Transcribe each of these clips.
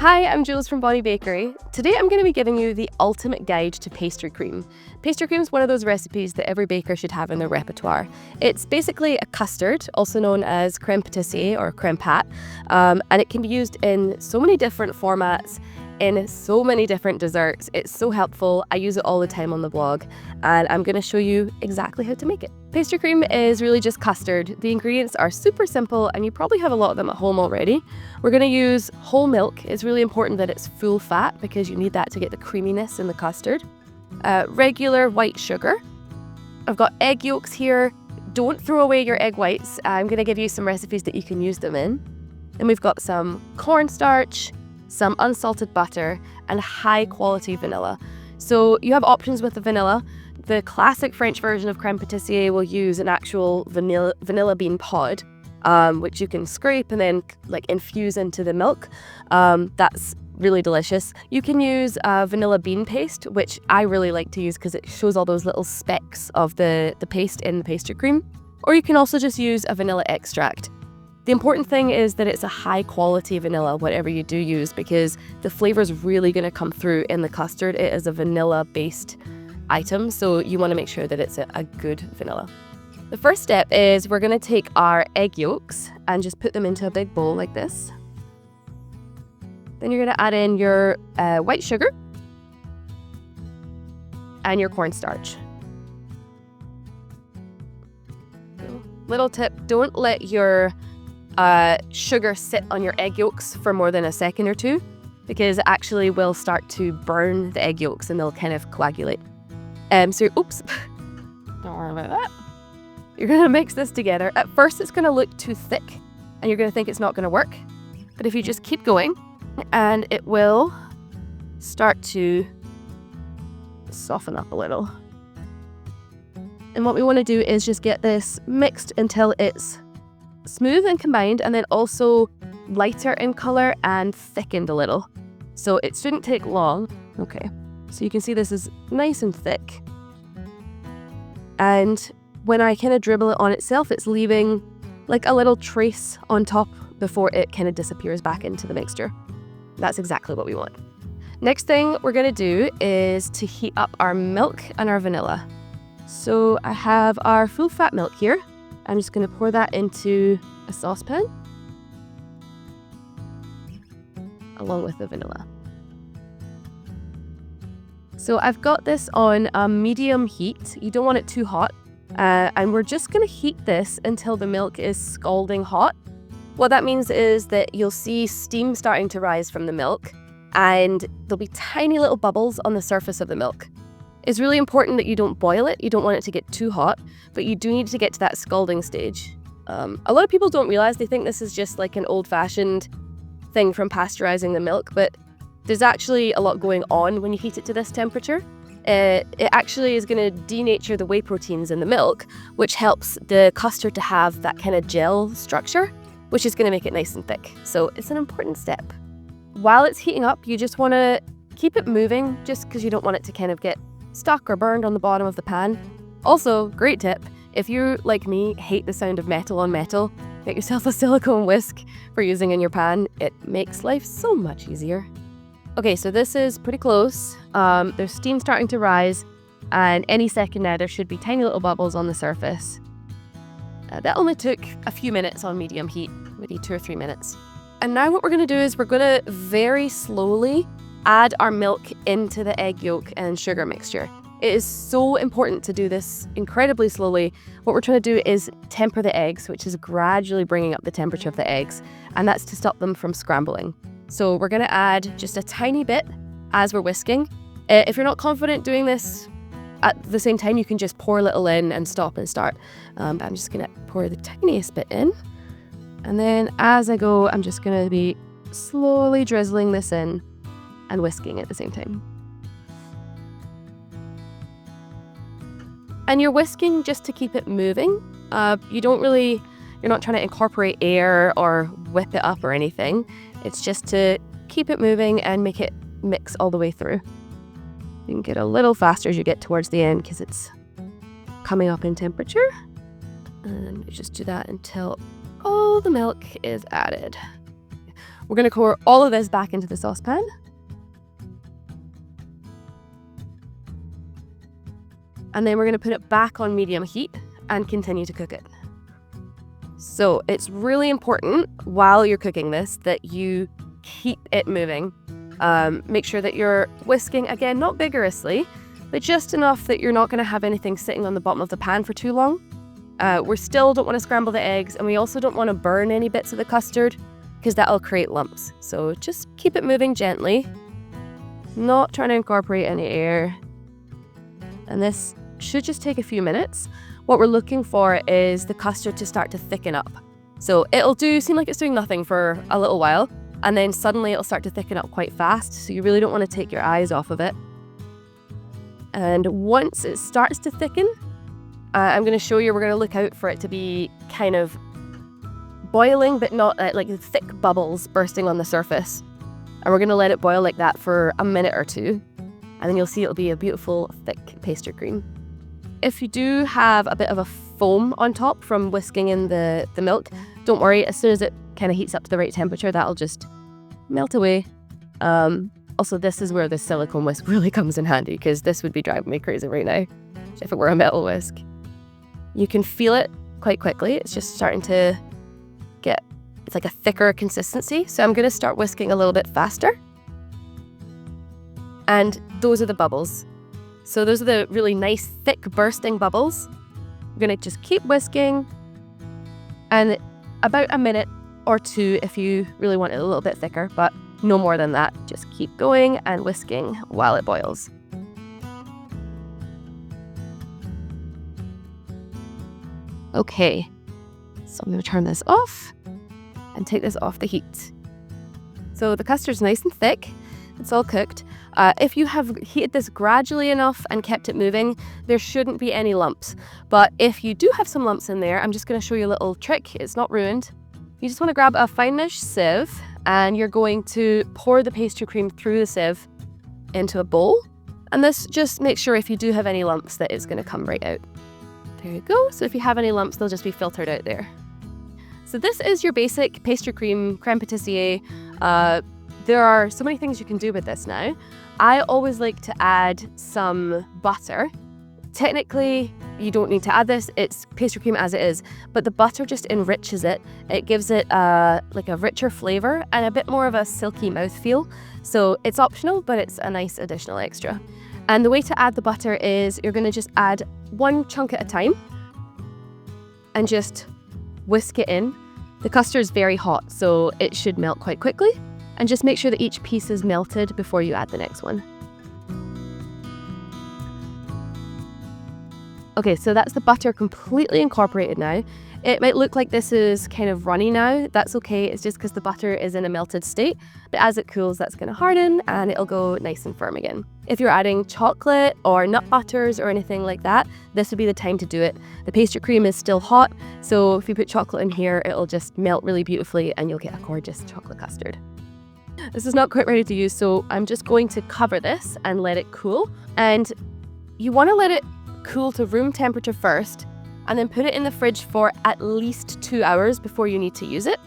Hi, I'm Jules from Bonnie Bakery. Today I'm going to be giving you the ultimate guide to pastry cream. Pastry cream is one of those recipes that every baker should have in their repertoire. It's basically a custard, also known as crème patissiere or crème pat, and it can be used in so many different formats, in so many different desserts. It's so helpful. I use it all the time on the blog, and I'm going to show you exactly how to make it. Pastry cream is really just custard. The ingredients are super simple, and you probably have a lot of them at home already. We're going to use whole milk. It's really important that it's full fat because you need that to get the creaminess in the custard. Regular white sugar. I've got egg yolks here. Don't throw away your egg whites. I'm going to give you some recipes that you can use them in. Then we've got some cornstarch, some unsalted butter, and high quality vanilla. So you have options with the vanilla. The classic French version of crème patissiere will use an actual vanilla bean pod, which you can scrape and then infuse into the milk. That's really delicious. You can use vanilla bean paste, which I really like to use because it shows all those little specks of the paste in the pastry cream. Or you can also just use a vanilla extract. The important thing is that it's a high quality vanilla, whatever you do use, because the flavor is really going to come through in the custard. It is a vanilla based item, so you want to make sure that it's a good vanilla. The first step is we're going to take our egg yolks and just put them into a big bowl like this. Then you're going to add in your white sugar and your cornstarch. Little tip, don't let your sugar sit on your egg yolks for more than a second or two, because it actually will start to burn the egg yolks and they'll kind of coagulate. Oops, don't worry about that. You're going to mix this together. At first it's going to look too thick and you're going to think it's not going to work. But if you just keep going, and it will start to soften up a little. And what we want to do is just get this mixed until it's smooth and combined, and then also lighter in color and thickened a little. So it shouldn't take long. Okay, so you can see this is nice and thick. And when I kind of dribble it on itself, it's leaving like a little trace on top before it kind of disappears back into the mixture. That's exactly what we want. Next thing we're going to do is to heat up our milk and our vanilla. So I have our full fat milk here. I'm just going to pour that into a saucepan along with the vanilla. So I've got this on a medium heat. You don't want it too hot. And we're just going to heat this until the milk is scalding hot. What that means is that you'll see steam starting to rise from the milk, and there'll be tiny little bubbles on the surface of the milk. It's really important that you don't boil it. You don't want it to get too hot, but you do need to get to that scalding stage. A lot of people don't realize, they think this is just like an old-fashioned thing from pasteurizing the milk, but there's actually a lot going on when you heat it to this temperature. It actually is going to denature the whey proteins in the milk, which helps the custard to have that kind of gel structure, which is going to make it nice and thick. So it's an important step. While it's heating up, you just want to keep it moving, just because you don't want it to kind of get stuck or burned on the bottom of the pan. Also, great tip, if you, like me, hate the sound of metal on metal, get yourself a silicone whisk for using in your pan. It makes life so much easier. Okay, so this is pretty close. There's steam starting to rise, and any second now there should be tiny little bubbles on the surface. That only took a few minutes on medium heat, maybe 2 or 3 minutes. And now what we're going to do is we're going to very slowly add our milk into the egg yolk and sugar mixture. It is so important to do this incredibly slowly. What we're trying to do is temper the eggs, which is gradually bringing up the temperature of the eggs, and that's to stop them from scrambling. So we're going to add just a tiny bit as we're whisking. If you're not confident doing this at the same time, you can just pour a little in and stop and start. But I'm just going to pour the tiniest bit in. And then as I go, I'm just going to be slowly drizzling this in and whisking at the same time. And you're whisking just to keep it moving. You're not trying to incorporate air or whip it up or anything. It's just to keep it moving and make it mix all the way through. You can get a little faster as you get towards the end because it's coming up in temperature. And you just do that until all the milk is added. We're going to pour all of this back into the saucepan. And then we're going to put it back on medium heat and continue to cook it. So it's really important while you're cooking this that you keep it moving. Make sure that you're whisking, again, not vigorously, but just enough that you're not going to have anything sitting on the bottom of the pan for too long. We still don't want to scramble the eggs, and we also don't want to burn any bits of the custard because that'll create lumps. So just keep it moving gently, not trying to incorporate any air. And this should just take a few minutes. What we're looking for is the custard to start to thicken up. So it'll seem like it's doing nothing for a little while, and then suddenly it'll start to thicken up quite fast. So you really don't want to take your eyes off of it. And once it starts to thicken, I'm going to show you, we're going to look out for it to be kind of boiling, but not like thick bubbles bursting on the surface. And we're going to let it boil like that for a minute or two. And then you'll see it'll be a beautiful, thick pastry cream. If you do have a bit of a foam on top from whisking in the milk, don't worry. As soon as it kind of heats up to the right temperature, that'll just melt away. Also, this is where the silicone whisk really comes in handy, because this would be driving me crazy right now if it were a metal whisk. You can feel it quite quickly. It's just starting to get, it's like a thicker consistency. So I'm going to start whisking a little bit faster. And those are the bubbles. So those are the really nice, thick, bursting bubbles. I'm going to just keep whisking. And about a minute or two if you really want it a little bit thicker, but no more than that. Just keep going and whisking while it boils. Okay, so I'm going to turn this off and take this off the heat. So the custard's nice and thick. It's all cooked. If you have heated this gradually enough and kept it moving, there shouldn't be any lumps. But if you do have some lumps in there, I'm just going to show you a little trick. It's not ruined. You just want to grab a fine-ish sieve, and you're going to pour the pastry cream through the sieve into a bowl. And this just makes sure if you do have any lumps that it's going to come right out. There you go. So if you have any lumps, they'll just be filtered out there. So this is your basic pastry cream, crème patissiere. There are so many things you can do with this now. I always like to add some butter. Technically, you don't need to add this. It's pastry cream as it is, but the butter just enriches it. It gives it like a richer flavor and a bit more of a silky mouthfeel. So it's optional, but it's a nice additional extra. And the way to add the butter is you're going to just add one chunk at a time and just whisk it in. The custard is very hot, so it should melt quite quickly. And just make sure that each piece is melted before you add the next one. Okay, so that's the butter completely incorporated now. It might look like this is kind of runny now. That's okay, it's just because the butter is in a melted state. But as it cools, that's going to harden and it'll go nice and firm again. If you're adding chocolate or nut butters or anything like that, this would be the time to do it. The pastry cream is still hot, so if you put chocolate in here, it'll just melt really beautifully and you'll get a gorgeous chocolate custard. This is not quite ready to use, so I'm just going to cover this and let it cool. And you want to let it cool to room temperature first, and then put it in the fridge for at least 2 hours before you need to use it.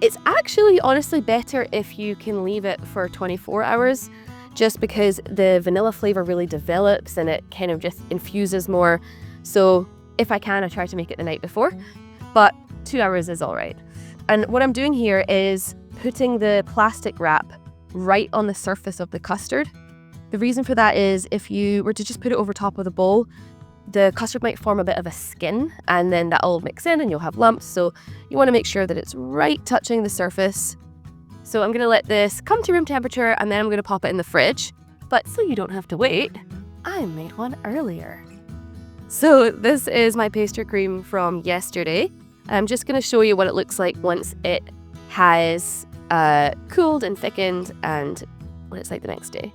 It's actually honestly better if you can leave it for 24 hours, just because the vanilla flavor really develops and it kind of just infuses more. So if I can, I try to make it the night before, but 2 hours is all right. And what I'm doing here is putting the plastic wrap right on the surface of the custard. The reason for that is if you were to just put it over top of the bowl, the custard might form a bit of a skin and then that'll mix in and you'll have lumps. So you want to make sure that it's right touching the surface. So I'm going to let this come to room temperature and then I'm going to pop it in the fridge. But so you don't have to wait, I made one earlier. So this is my pastry cream from yesterday. I'm just going to show you what it looks like once it has cooled and thickened and what it's like the next day.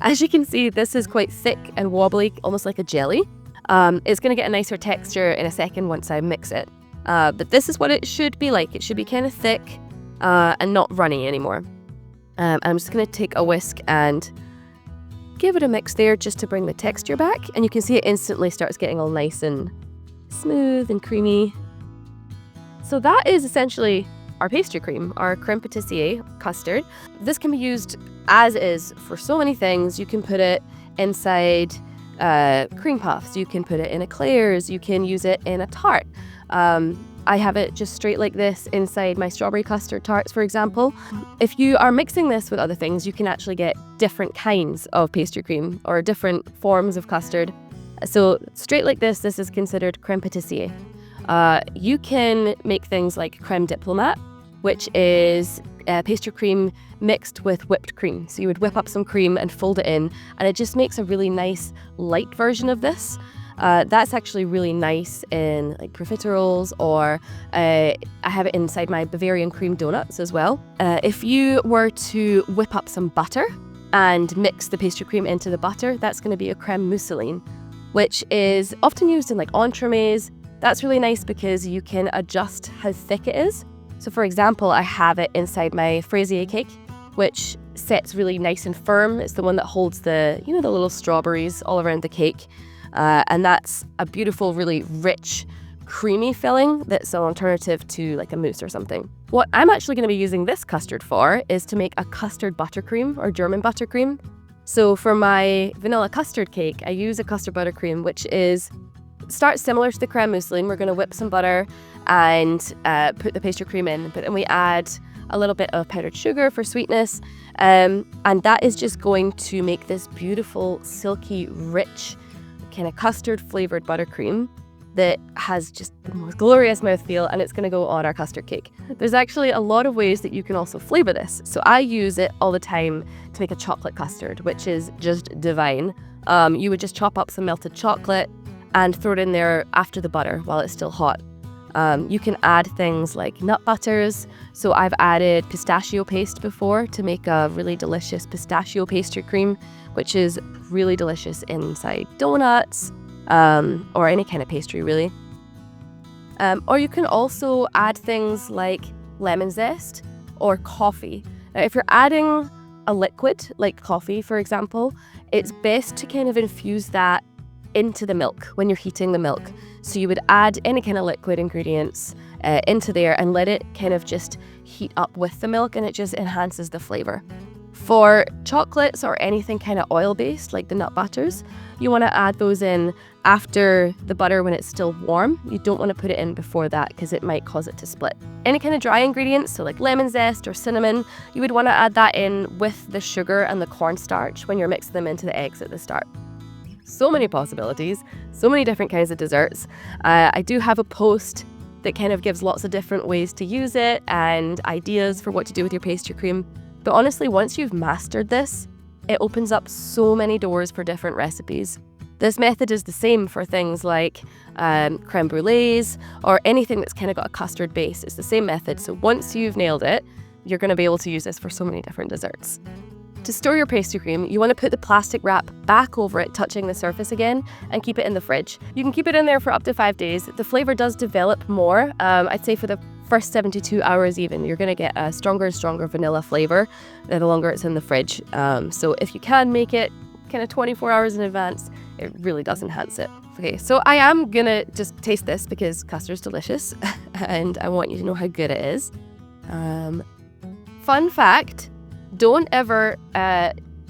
As you can see, this is quite thick and wobbly, almost like a jelly. It's going to get a nicer texture in a second once I mix it. But this is what it should be like. It should be kind of thick and not runny anymore. I'm just going to take a whisk and give it a mix there just to bring the texture back. And you can see it instantly starts getting all nice and smooth and creamy. So that is essentially our pastry cream, our crème patissiere custard. This can be used as is for so many things. You can put it inside cream puffs, you can put it in eclairs, you can use it in a tart. I have it just straight like this inside my strawberry custard tarts, for example. If you are mixing this with other things, you can actually get different kinds of pastry cream or different forms of custard. So straight like this is considered crème patissiere. You can make things like crème diplomat, which is pastry cream mixed with whipped cream. So you would whip up some cream and fold it in, and it just makes a really nice light version of this. That's actually really nice in like profiteroles, or I have it inside my Bavarian cream donuts as well. If you were to whip up some butter and mix the pastry cream into the butter, that's going to be a crème mousseline, which is often used in like entremets. That's really nice because you can adjust how thick it is. So for example, I have it inside my fraisier cake, which sets really nice and firm. It's the one that holds the, the little strawberries all around the cake. And that's a beautiful, really rich, creamy filling that's an alternative to like a mousse or something. What I'm actually going to be using this custard for is to make a custard buttercream or German buttercream. So for my vanilla custard cake, I use a custard buttercream, which starts similar to the crème mousseline. We're going to whip some butter and put the pastry cream in, and we add a little bit of powdered sugar for sweetness. And that is just going to make this beautiful, silky, rich, kind of custard flavored buttercream that has just the most glorious mouthfeel, and it's going to go on our custard cake. There's actually a lot of ways that you can also flavor this. So I use it all the time to make a chocolate custard, which is just divine. You would just chop up some melted chocolate and throw it in there after the butter while it's still hot. You can add things like nut butters. So I've added pistachio paste before to make a really delicious pistachio pastry cream, which is really delicious inside donuts or any kind of pastry, really. Or you can also add things like lemon zest or coffee. Now, if you're adding a liquid like coffee, for example, it's best to kind of infuse that into the milk when you're heating the milk. So you would add any kind of liquid ingredients into there and let it kind of just heat up with the milk, and it just enhances the flavor. For chocolates or anything kind of oil-based, like the nut butters, you want to add those in after the butter when it's still warm. You don't want to put it in before that because it might cause it to split. Any kind of dry ingredients, so like lemon zest or cinnamon, you would want to add that in with the sugar and the cornstarch when you're mixing them into the eggs at the start. So many possibilities, so many different kinds of desserts. I do have a post that kind of gives lots of different ways to use it and ideas for what to do with your pastry cream. But honestly, once you've mastered this, it opens up so many doors for different recipes. This method is the same for things like crème brûlées or anything that's kind of got a custard base. It's the same method. So once you've nailed it, you're going to be able to use this for so many different desserts. To store your pastry cream, you want to put the plastic wrap back over it, touching the surface again, and keep it in the fridge. You can keep it in there for up to 5 days. The flavor does develop more. I'd say for the first 72 hours even, you're going to get a stronger and stronger vanilla flavor the longer it's in the fridge. So if you can make it kind of 24 hours in advance, it really does enhance it. Okay, so I am going to just taste this because custard's delicious and I want you to know how good it is. Fun fact, don't ever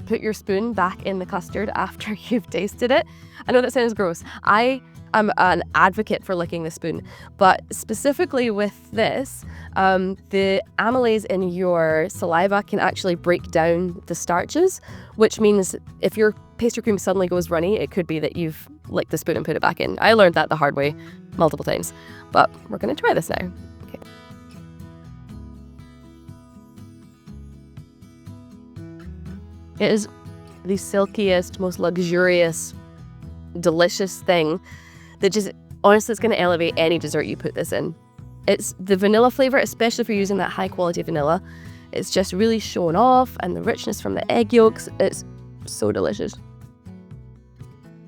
put your spoon back in the custard after you've tasted it. I know that sounds gross. I am an advocate for licking the spoon, but specifically with this, the amylase in your saliva can actually break down the starches, which means if your pastry cream suddenly goes runny, it could be that you've licked the spoon and put it back in. I learned that the hard way multiple times, but we're going to try this now. Okay. It is the silkiest, most luxurious, delicious thing that just, honestly, it's going to elevate any dessert you put this in. It's the vanilla flavor, especially if you're using that high quality vanilla. It's just really shown off, and the richness from the egg yolks, it's so delicious.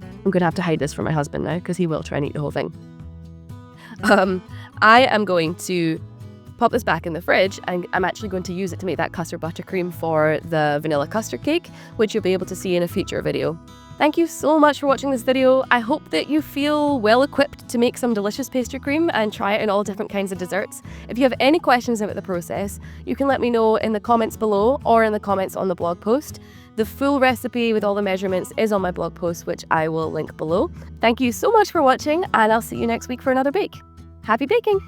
I'm going to have to hide this from my husband now because he will try and eat the whole thing. I am going to pop this back in the fridge, and I'm actually going to use it to make that custard buttercream for the vanilla custard cake, which you'll be able to see in a future video. Thank you so much for watching this video. I hope that you feel well equipped to make some delicious pastry cream and try it in all different kinds of desserts. If you have any questions about the process, you can let me know in the comments below or in the comments on the blog post. The full recipe with all the measurements is on my blog post, which I will link below. Thank you so much for watching, and I'll see you next week for another bake. Happy baking!